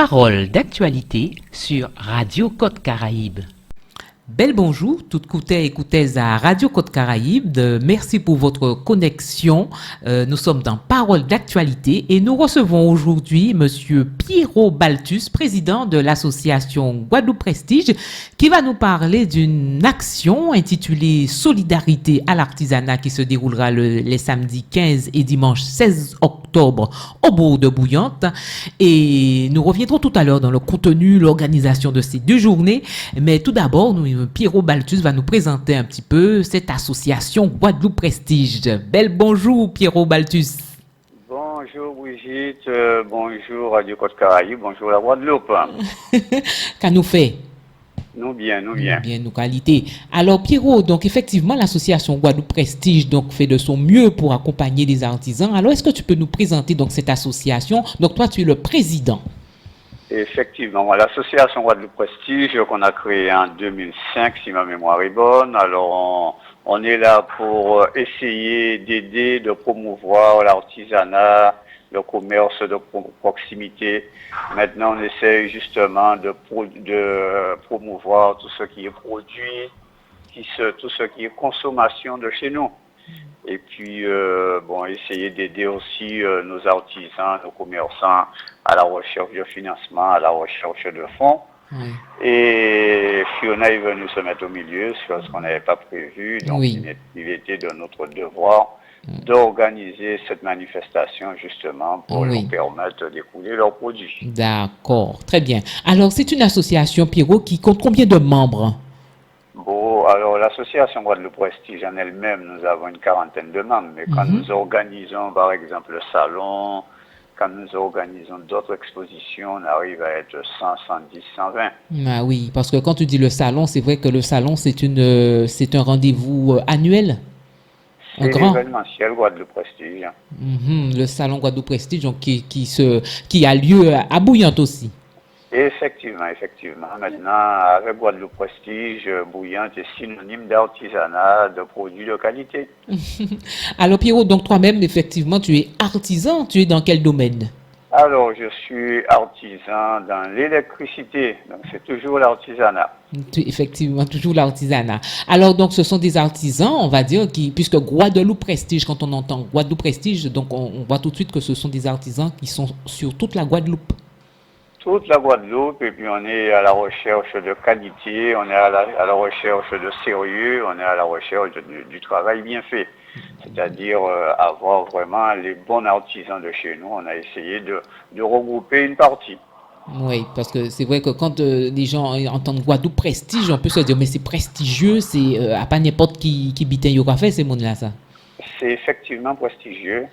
Parole d'actualité sur Radio Côte Caraïbe. Bel bonjour, toutes écoutez à Radio Côte Caraïbe. Merci pour votre connexion. Nous sommes dans Parole d'actualité et nous recevons aujourd'hui Monsieur Pierrot Balthus, président de l'association Guadeloupe Prestige, qui va nous parler d'une action intitulée Solidarité à l'artisanat qui se déroulera les samedis 15 et dimanche 16 octobre au bourg de Bouillante. Et nous reviendrons tout à l'heure dans le contenu, l'organisation de ces deux journées. Mais tout d'abord, Pierrot Balthus va nous présenter un petit peu cette association Guadeloupe Prestige. Bel bonjour Pierrot Balthus. Bonjour Brigitte, bonjour Radio Côte Caraïbe, bonjour la Guadeloupe. Qu'a nous fait? Nous bien. Bien, nos qualités. Alors Pierrot, donc effectivement l'association Guadeloupe Prestige donc fait de son mieux pour accompagner les artisans. Alors est-ce que tu peux nous présenter donc cette association? Donc toi tu es le président. Effectivement, l'association Guadeloupe Prestige qu'on a créée en 2005, si ma mémoire est bonne. Alors, on est là pour essayer d'aider, de promouvoir l'artisanat, le commerce de proximité. Maintenant, on essaie justement de promouvoir tout ce qui est produit, tout ce qui est consommation de chez nous. Et puis, essayer d'aider aussi nos artisans, nos commerçants à la recherche de financement, à la recherche de fonds. Oui. Et Fiona est venue se mettre au milieu, ce qu'on n'avait pas prévu. Donc, oui. il était de notre devoir d'organiser cette manifestation justement pour leur permettre d'écouler leurs produits. D'accord, très bien. Alors, c'est une association, Pierrot, qui compte combien de membres? Bon, alors l'association Guadeloupe Prestige en elle-même, nous avons une quarantaine de membres, mais quand nous organisons par exemple le salon, quand nous organisons d'autres expositions, on arrive à être 100, 110, 120. Ah oui, parce que quand tu dis le salon, c'est vrai que le salon, c'est un rendez-vous annuel. C'est l'événementiel Guadeloupe Prestige. Le salon Guadeloupe Prestige, donc, qui a lieu à Bouillante aussi. Effectivement. Maintenant, avec Guadeloupe Prestige, Bouillante est synonyme d'artisanat, de produits de qualité. Alors Pierrot, donc toi-même, effectivement, tu es artisan. Tu es dans quel domaine? Alors, je suis artisan dans l'électricité. Donc, c'est toujours l'artisanat. Effectivement, toujours l'artisanat. Alors, donc, ce sont des artisans, on va dire, puisque Guadeloupe Prestige, quand on entend Guadeloupe Prestige, donc on voit tout de suite que ce sont des artisans qui sont sur toute la Guadeloupe. Toute la Guadeloupe, et puis on est à la recherche de qualité, on est à la recherche de sérieux, on est à la recherche du travail bien fait. C'est-à-dire avoir vraiment les bons artisans de chez nous. On a essayé de regrouper une partie. Oui, parce que c'est vrai que quand les gens entendent Guadeloupe Prestige, on peut se dire mais c'est prestigieux, c'est à pas n'importe qui bitin y aura fait ces mondes-là, ça. C'est effectivement prestigieux.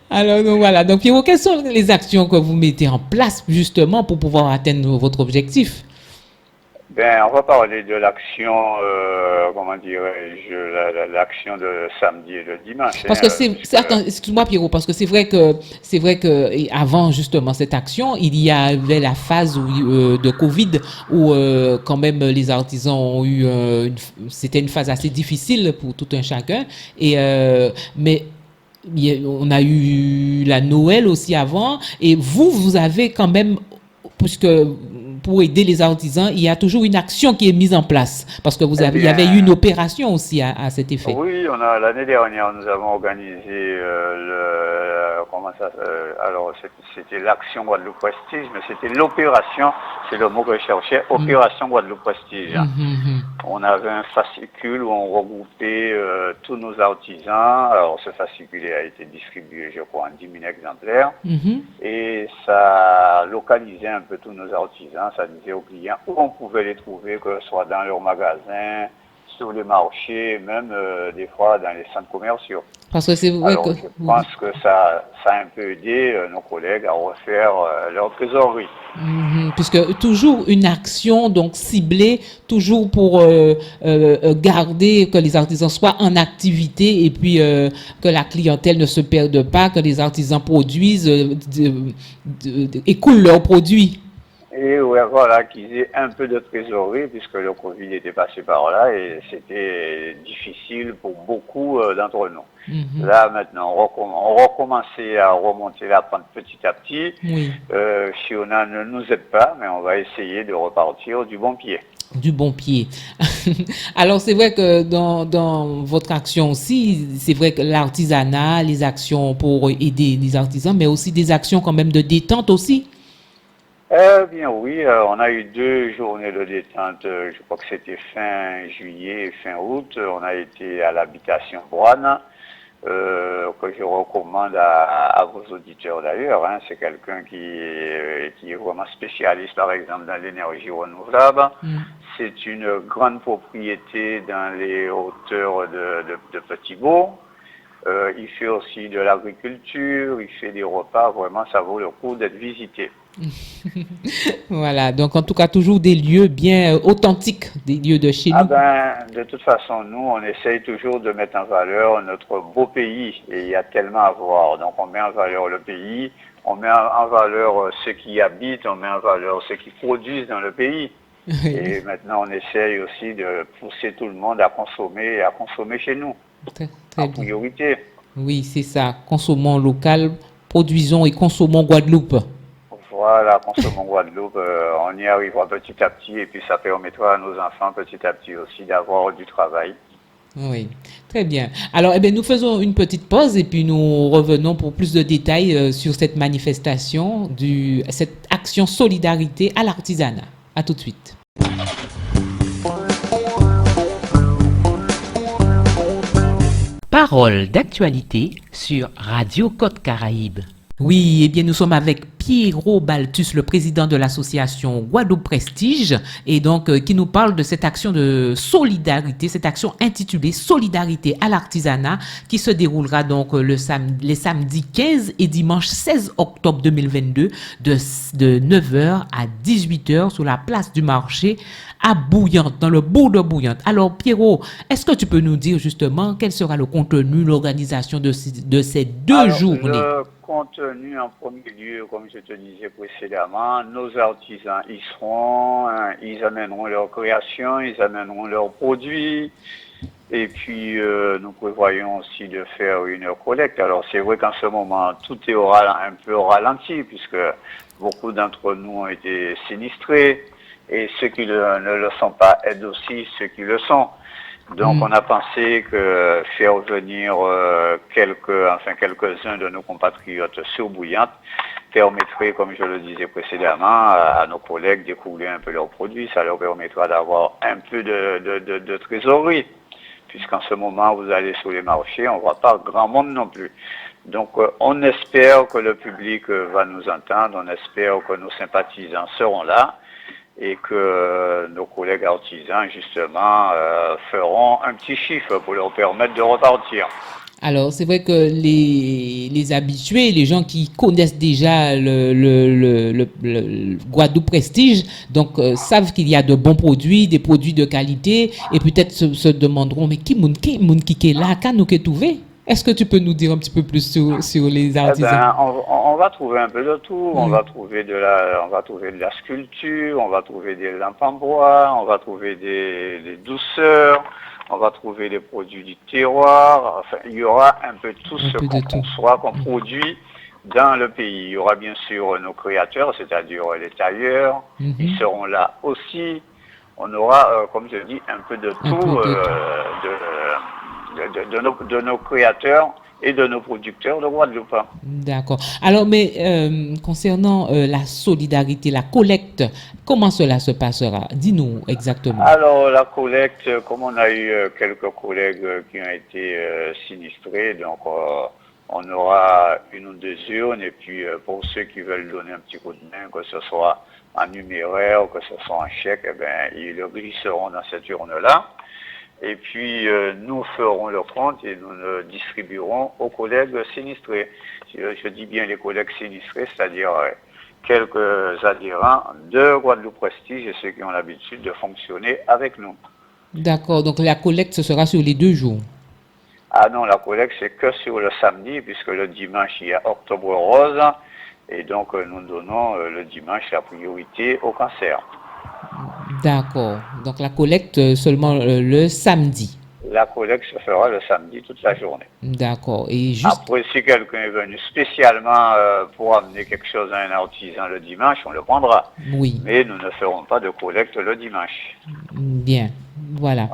Alors donc voilà, donc Pierrot, quelles sont les actions que vous mettez en place justement pour pouvoir atteindre votre objectif? On va parler de l'action, l'action de samedi et de dimanche. Parce que attends, excuse-moi Pierrot, parce que c'est vrai que avant justement cette action, il y avait la phase de Covid où quand même les artisans ont eu, c'était une phase assez difficile pour tout un chacun. Mais on a eu la Noël aussi avant, et vous avez quand même, puisque pour aider les artisans, il y a toujours une action qui est mise en place, parce que il y avait eu une opération aussi à cet effet. Oui, l'année dernière, nous avons organisé c'était l'action Guadeloupe Prestige, mais c'était l'opération, c'est le mot que je cherchais, opération Guadeloupe Prestige. On avait un fascicule où on regroupait tous nos artisans. Alors, ce fascicule a été distribué, je crois, en 10 000 exemplaires. Et ça localisait un peu tous nos artisans. Ça disait aux clients où on pouvait les trouver, que ce soit dans leurs magasins, sur les marchés, même des fois dans les centres commerciaux. Parce que c'est vrai que je pense que ça a un peu aidé nos collègues à refaire leur trésorerie. Puisque toujours une action donc ciblée, toujours pour garder que les artisans soient en activité et puis que la clientèle ne se perde pas, que les artisans produisent, écoulent leurs produits. Et ouais, voilà, qu'ils aient un peu de trésorerie, puisque le Covid était passé par là et c'était difficile pour beaucoup d'entre nous. Mhm. Là, maintenant, on recommençait à remonter la pente petit à petit. Oui. Fiona ne nous aide pas, mais on va essayer de repartir du bon pied. Du bon pied. Alors, c'est vrai que dans votre action aussi, c'est vrai que l'artisanat, les actions pour aider les artisans, mais aussi des actions quand même de détente aussi. Eh bien oui, on a eu 2 journées de détente, je crois que c'était fin juillet et fin août. On a été à l'habitation Broine, que je recommande à vos auditeurs d'ailleurs, hein. C'est quelqu'un qui est vraiment spécialiste par exemple dans l'énergie renouvelable. Mm. C'est une grande propriété dans les hauteurs de Petit-Bourg. Il fait aussi de l'agriculture, il fait des repas, vraiment ça vaut le coup d'être visité. Voilà, donc en tout cas, toujours des lieux bien authentiques, des lieux de chez Ah nous. ben, de toute façon, nous, on essaye toujours de mettre en valeur notre beau pays et il y a tellement à voir. Donc, on met en valeur le pays, on met en valeur ceux qui y habitent, on met en valeur ceux qui produisent dans le pays. Et maintenant, on essaye aussi de pousser tout le monde à consommer chez nous, Très, en très bien. priorité. Oui, c'est ça. Consommons local, produisons et consommons Guadeloupe. Voilà, consommons Guadeloupe, on y arrivera petit à petit et puis ça permettra à nos enfants petit à petit aussi d'avoir du travail. Oui, très bien. Alors, eh bien, nous faisons une petite pause et puis nous revenons pour plus de détails sur cette manifestation, cette action solidarité à l'artisanat. À tout de suite. Parole d'actualité sur Radio Côte Caraïbe. Oui, eh bien, nous sommes avec Pierrot Baltus, le président de l'association Guadeloupe Prestige, et donc qui nous parle de cette action de solidarité, cette action intitulée Solidarité à l'artisanat, qui se déroulera donc les samedis 15 et dimanche 16 octobre 2022 de 9h à 18h sur la place du marché à Bouillante, dans le bourg de Bouillante. Alors, Pierrot, est-ce que tu peux nous dire justement quel sera le contenu, l'organisation de ces deux Alors, journées? le contenu en premier lieu, comme je te disais précédemment, nos artisans y seront, hein, ils amèneront leur création, ils amèneront leurs produits, et puis nous prévoyons aussi de faire une collecte. Alors c'est vrai qu'en ce moment, tout est un peu au ralenti, puisque beaucoup d'entre nous ont été sinistrés, et ceux qui ne le sont pas aident aussi ceux qui le sont. Donc on a pensé que faire venir quelques-uns de nos compatriotes sur Bouillante permettrait, comme je le disais précédemment, à nos collègues d'écouler un peu leurs produits. Ça leur permettra d'avoir un peu de trésorerie, puisqu'en ce moment, vous allez sur les marchés, on ne voit pas grand monde non plus. Donc on espère que le public va nous entendre, on espère que nos sympathisants seront là, et que nos collègues artisans, justement, feront un petit chiffre pour leur permettre de repartir. Alors, c'est vrai que les habitués, les gens qui connaissent déjà le Guadeloupe Prestige, donc savent qu'il y a de bons produits, des produits de qualité, et peut-être se demanderont, mais qui est là, qu'à nous trouvé? Est-ce que tu peux nous dire un petit peu plus sur les Eh artisans? ben, on va trouver un peu de tout. On va trouver on va trouver de la sculpture, on va trouver des lampes en bois, on va trouver des douceurs, on va trouver des produits du terroir. Enfin, il y aura un peu tout Un ce peu de qu'on tout. conçoit, qu'on produit dans le pays. Il y aura bien sûr nos créateurs, c'est-à-dire les tailleurs. Ils seront là aussi. On aura, comme je dis, un peu de Un tout peu de tout. de nos créateurs et de nos producteurs de Guadeloupe. D'accord. Alors, mais concernant la solidarité, la collecte, comment cela se passera? Dis-nous exactement. Alors, la collecte, comme on a eu quelques collègues qui ont été sinistrés, donc on aura une ou deux urnes, et puis pour ceux qui veulent donner un petit coup de main, que ce soit en numéraire, que ce soit en chèque, eh ben, ils le glisseront dans cette urne-là. Et puis, nous ferons le compte et nous le distribuerons aux collègues sinistrés. Je dis bien les collègues sinistrés, c'est-à-dire quelques adhérents de Guadeloupe Prestige et ceux qui ont l'habitude de fonctionner avec nous. D'accord. Donc, la collecte, ce sera sur les 2 jours. Ah non, la collecte, c'est que sur le samedi, puisque le dimanche, il y a Octobre Rose. Et donc, nous donnons le dimanche la priorité au cancer. D'accord. Donc la collecte seulement le samedi. La collecte se fera le samedi toute la journée. D'accord. Et juste, Après, si quelqu'un est venu spécialement pour amener quelque chose à un artisan le dimanche, on le prendra. oui, Mais nous ne ferons pas de collecte le dimanche. bien. Voilà.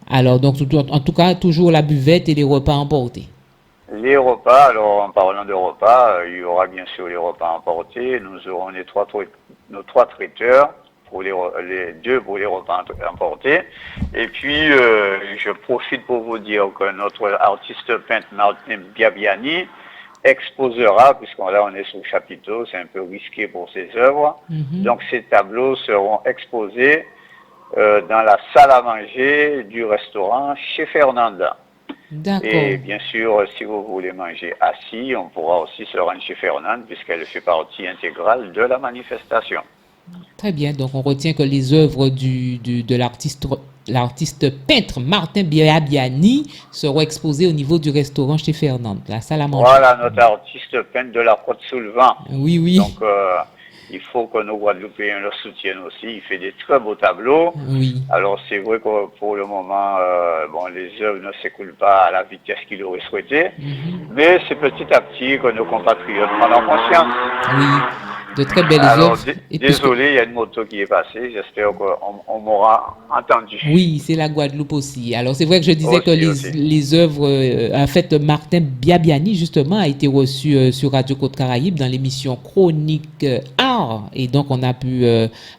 Alors, donc, en tout cas, toujours la buvette et les repas emportés. Les repas, alors en parlant de repas, il y aura bien sûr les repas emportés. Nous aurons nos trois traiteurs, pour les deux pour les repas emportés. Et puis, je profite pour vous dire que notre artiste peintre Martin Biabiani exposera, puisqu'on là on est sous le chapiteau, c'est un peu risqué pour ses œuvres. Donc ces tableaux seront exposés dans la salle à manger du restaurant chez Fernanda. D'accord. Et bien sûr, si vous voulez manger assis, on pourra aussi se rendre chez Fernande puisqu'elle fait partie intégrale de la manifestation. Très bien. Donc, on retient que les œuvres de l'artiste peintre Martin Biabiani seront exposées au niveau du restaurant chez Fernande, la salle à manger. Voilà, notre artiste peintre de la Côte-sous-le-Vent. Oui, oui. Donc, il faut que nos Guadeloupéens le soutiennent aussi. Il fait des très beaux tableaux. Oui. Alors, c'est vrai que pour le moment, bon, les œuvres ne s'écoulent pas à la vitesse qu'il aurait souhaité. Mais c'est petit à petit que nos compatriotes prennent en conscience. Oui. De très belles Alors, œuvres. Et désolé, il y a une moto qui est passée. J'espère qu'on m'aura entendu. Oui, c'est la Guadeloupe aussi. Alors, c'est vrai que je disais que Aussi. les œuvres, en fait, Martin Biabiani, justement, a été reçu sur Radio Côte-Caraïbe dans l'émission Chronique Art. Et donc, on a pu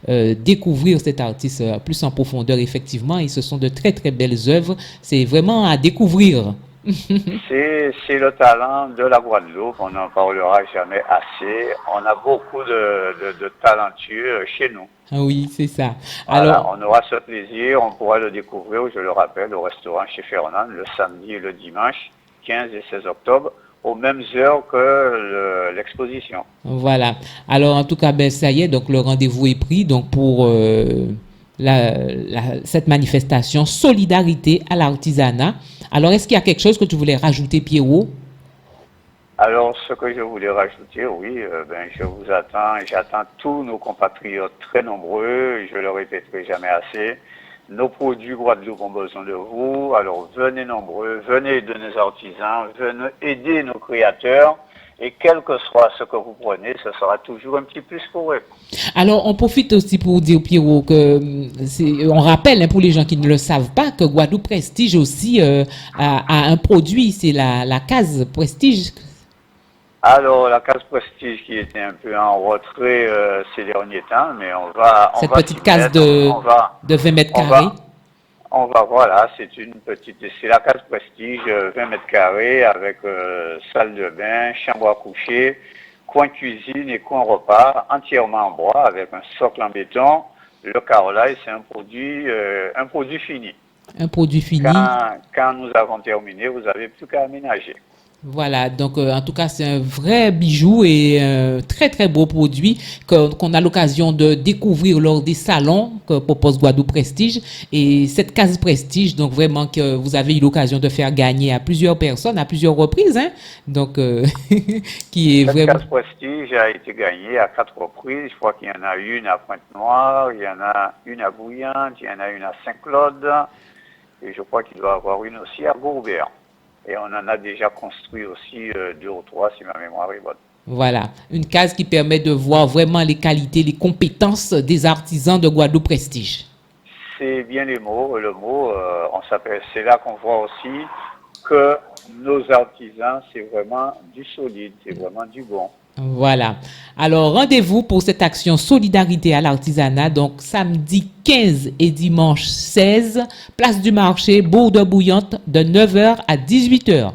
découvrir cet artiste plus en profondeur, effectivement. Et ce sont de très, très belles œuvres. C'est vraiment à découvrir. C'est le talent de la Guadeloupe, on n'en parlera jamais assez. On a beaucoup de talentueux chez nous. Ah oui, c'est ça. Voilà, Alors, on aura ce plaisir, on pourra le découvrir, je le rappelle, au restaurant chez Fernand, le samedi et le dimanche, 15 et 16 octobre, aux mêmes heures que l'exposition. voilà. Alors, en tout cas, ben, ça y est, donc le rendez-vous est pris donc pour cette manifestation Solidarité à l'artisanat. Alors, est-ce qu'il y a quelque chose que tu voulais rajouter, Pierrot? Alors, ce que je voulais rajouter, oui, ben, je vous attends, j'attends tous nos compatriotes très nombreux, je le répéterai jamais assez. Nos produits Guadeloupe ont besoin de vous, alors venez nombreux, venez aider nos artisans, venez aider nos créateurs. Et quel que soit ce que vous prenez, ce sera toujours un petit plus pour eux. Alors, on profite aussi pour dire, Pierrot, que on rappelle pour les gens qui ne le savent pas que Guadeloupe Prestige aussi a un produit, c'est la case Prestige. Alors, la case Prestige qui était un peu en retrait ces derniers temps, mais on va Cette s'y petite case mettre, de 20 mètres carrés. Voilà, c'est la case Prestige, 20 mètres carrés avec salle de bain, chambre à coucher, coin cuisine et coin repas, entièrement en bois avec un socle en béton. Le carrelage, c'est un produit fini. Un produit fini. Quand nous avons terminé, vous n'avez plus qu'à aménager. Voilà, donc en tout cas, c'est un vrai bijou et un très très beau produit qu'on a l'occasion de découvrir lors des salons que propose Guadeloupe Prestige. Et cette case Prestige, donc vraiment que vous avez eu l'occasion de faire gagner à plusieurs personnes, à plusieurs reprises, hein, donc qui est Cette vraiment... case Prestige a été gagnée à 4 reprises. Je crois qu'il y en a une à Pointe-Noire, il y en a une à Bouillante, il y en a une à Saint-Claude et je crois qu'il doit y avoir une aussi à Gourbert. Et on en a déjà construit aussi 2 ou 3, si ma mémoire est bonne. Voilà, une case qui permet de voir vraiment les qualités, les compétences des artisans de Guadeloupe Prestige. C'est bien le mot, c'est là qu'on voit aussi que nos artisans, c'est vraiment du solide, c'est vraiment du bon. Voilà. Alors, rendez-vous pour cette action Solidarité à l'artisanat, donc samedi 15 et dimanche 16, place du marché, Bourg-de-Bouillante, de 9h à 18h.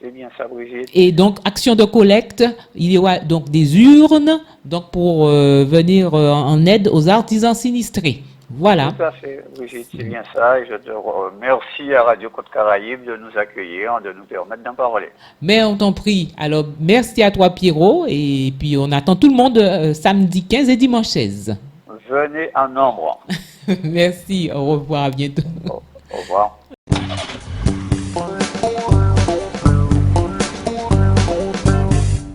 C'est bien ça, Brigitte. Et donc, action de collecte, il y aura donc des urnes donc pour venir en aide aux artisans sinistrés. Voilà. Tout à fait, Brigitte, c'est bien ça. Et je te remercie à Radio Côte-Caraïbe de nous accueillir, de nous permettre d'en parler. Mais on t'en prie. Alors, merci à toi, Pierrot. Et puis, on attend tout le monde samedi 15 et dimanche 16. Venez en nombre. Merci. Au revoir. À bientôt. Au revoir.